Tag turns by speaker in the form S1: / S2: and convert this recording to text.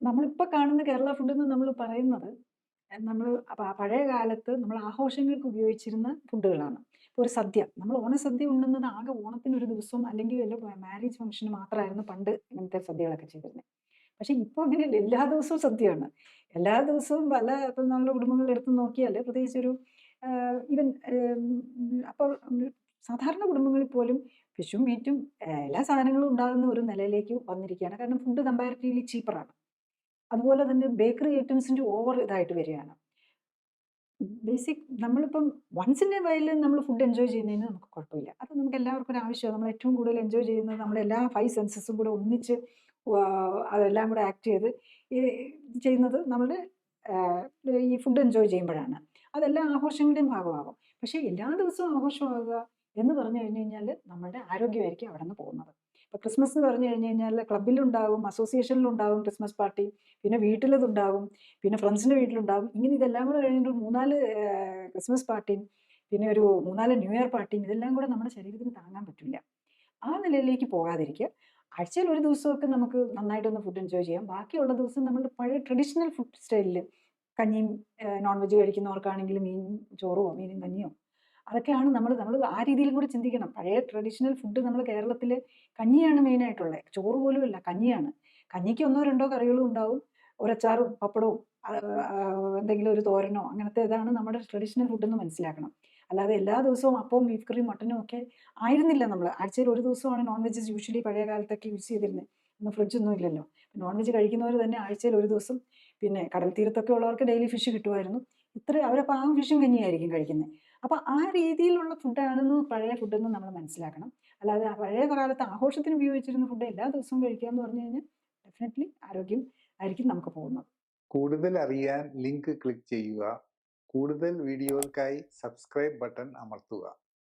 S1: നമ്മളിപ്പോ കാണുന്ന കേരള ഫുഡെന്ന് നമ്മള് പറയുന്നത്, നമ്മള് പഴയ കാലത്ത് നമ്മൾ ആഘോഷങ്ങൾക്ക് ഉപയോഗിച്ചിരുന്ന ഫുഡുകളാണ്. ഇപ്പൊ ഒരു സദ്യ, നമ്മൾ ഓണസദ്യ ഉണ്ണുന്നത് ആകെ ഓണത്തിന് ഒരു ദിവസം അല്ലെങ്കിൽ വല്ല മാരേജ് ഫംഗ്ഷന് മാത്രമായിരുന്നു പണ്ട് ഇങ്ങനത്തെ സദ്യകളൊക്കെ ചെയ്തിരുന്നത്. പക്ഷെ ഇപ്പൊ അങ്ങനെയല്ല. എല്ലാ ദിവസവും സദ്യയാണ്. എല്ലാ ദിവസവും ഇപ്പം നമ്മുടെ കുടുംബങ്ങളിൽ എടുത്ത് നോക്കിയാല് പ്രത്യേകിച്ചൊരു ഈവൻ അപ്പോൾ സാധാരണ കുടുംബങ്ങളിൽ പോലും ഫിഷും മീറ്റും എല്ലാ സാധനങ്ങളും ഉണ്ടാകുന്ന ഒരു നിലയിലേക്ക് വന്നിരിക്കുകയാണ്. കാരണം ഫുഡ് കമ്പാരിറ്റീവ്ലി ചീപ്പറാണ്. അതുപോലെ തന്നെ ബേക്കറി ഐറ്റംസിന്റെ ഓവർ ഇതായിട്ട് വരികയാണ്. നമ്മളിപ്പം വൺസ് ഇൻ എ വൈൽ നമ്മൾ ഫുഡ് എൻജോയ് ചെയ്യുന്നതിന് നമുക്ക് കുഴപ്പമില്ല. അത് നമുക്ക് എല്ലാവർക്കും ഒരു ആവശ്യമാണ്. നമ്മൾ ഏറ്റവും കൂടുതൽ എൻജോയ് ചെയ്യുന്നത് നമ്മുടെ എല്ലാ 5 സെൻസസും കൂടെ ഒന്നിച്ച് അതെല്ലാം കൂടെ ആക്ട് ചെയ്ത് ഈ ചെയ്യുന്നത് നമ്മുടെ ആഹ്, ഈ ഫുഡ് എൻജോയ് ചെയ്യുമ്പോഴാണ്. അതെല്ലാ ആഘോഷങ്ങളുടെയും ഭാഗമാകും. പക്ഷേ എല്ലാ ദിവസവും ആഘോഷമാകുക എന്ന് പറഞ്ഞു കഴിഞ്ഞു കഴിഞ്ഞാല് നമ്മളുടെ ആരോഗ്യമായിരിക്കും അവിടെന്ന് പോകുന്നത്. ഇപ്പൊ ക്രിസ്മസ് എന്ന് പറഞ്ഞു കഴിഞ്ഞു കഴിഞ്ഞാല് ക്ലബ്ബിലുണ്ടാകും, അസോസിയേഷനിലുണ്ടാകും ക്രിസ്മസ് പാർട്ടി. പിന്നെ വീട്ടിലതുണ്ടാകും. പിന്നെ ഫ്രണ്ട്സിന്റെ വീട്ടിലുണ്ടാകും. ഇങ്ങനെ ഇതെല്ലാം കൂടെ കഴിഞ്ഞിട്ട് 3, 4 ക്രിസ്മസ് പാർട്ടിയും, പിന്നെ ഒരു 3, 4 ന്യൂ ഇയർ പാർട്ടിയും ഇതെല്ലാം കൂടെ നമ്മുടെ ശരീരത്തിന് താങ്ങാൻ പറ്റില്ല. ആ നിലയിലേക്ക് പോകാതിരിക്കുക. ആഴ്ചയിൽ ഒരു ദിവസമൊക്കെ നമുക്ക് നന്നായിട്ടൊന്ന് ഫുഡ് എൻജോയ് ചെയ്യാം. ബാക്കിയുള്ള ദിവസം നമ്മളുടെ പഴയ ട്രഡീഷണൽ ഫുഡ് സ്റ്റൈലില് കഞ്ഞിയും നോൺ വെജ് കഴിക്കുന്നവർക്കാണെങ്കിൽ മീനും ചോറോ മീനും കഞ്ഞിയോ അതൊക്കെയാണ് നമ്മൾ ആ രീതിയിലും കൂടി ചിന്തിക്കണം. പഴയ ട്രഡീഷണൽ ഫുഡ് നമ്മൾ കേരളത്തില് കഞ്ഞിയാണ് മെയിനായിട്ടുള്ളത്. ചോറ് പോലുമല്ല കഞ്ഞിയാണ്. കഞ്ഞിക്ക് ഒന്നോ രണ്ടോ കറികളും ഉണ്ടാവും. ഒരച്ചാറും പപ്പടവും എന്തെങ്കിലും ഒരു തോരനോ അങ്ങനത്തെ ഇതാണ് നമ്മുടെ ട്രഡീഷണൽ ഫുഡെന്ന് മനസ്സിലാക്കണം. അല്ലാതെ എല്ലാ ദിവസവും അപ്പവും ബീഫ് കറിയും മട്ടനും ഒക്കെ ആയിരുന്നില്ല നമ്മള്. ആഴ്ചയിൽ ഒരു ദിവസമാണ് നോൺ വെജ് യൂഷ്വലി പഴയ കാലത്തൊക്കെ യൂസ് ചെയ്തിരുന്നത്. അന്ന് ഫ്രിഡ്ജൊന്നും ഇല്ലല്ലോ. നോൺ വെജ് കഴിക്കുന്നവര് തന്നെ ആഴ്ചയിൽ ഒരു ദിവസം പിന്നെ കടൽ തീരത്തൊക്കെ ഉള്ളവർക്ക് ഡെയിലി ഫിഷ് കിട്ടുമായിരുന്നു. അവരപ്പോ ആ ഫിഷും കഞ്ഞിയായിരിക്കും കഴിക്കുന്നത്. അപ്പൊ ആ രീതിയിലുള്ള ഫുഡാണെന്ന് പഴയ ഫുഡെന്ന് നമ്മൾ മനസ്സിലാക്കണം. അല്ലാതെ ആ പഴയ കാലത്ത് ആഘോഷത്തിന് ഉപയോഗിച്ചിരുന്ന ഫുഡ് എല്ലാ ദിവസവും കഴിക്കുക എന്ന് പറഞ്ഞു കഴിഞ്ഞാൽ ഡെഫിനറ്റ്ലി ആരോഗ്യം ആയിരിക്കും നമുക്ക് പോകുന്നത്.
S2: കൂടുതൽ അറിയാൻ ലിങ്ക് ക്ലിക്ക് ചെയ്യുക. കൂടുതൽ വീഡിയോകൾക്കായി സബ്സ്ക്രൈബ് ബട്ടൺ അമർത്തുക.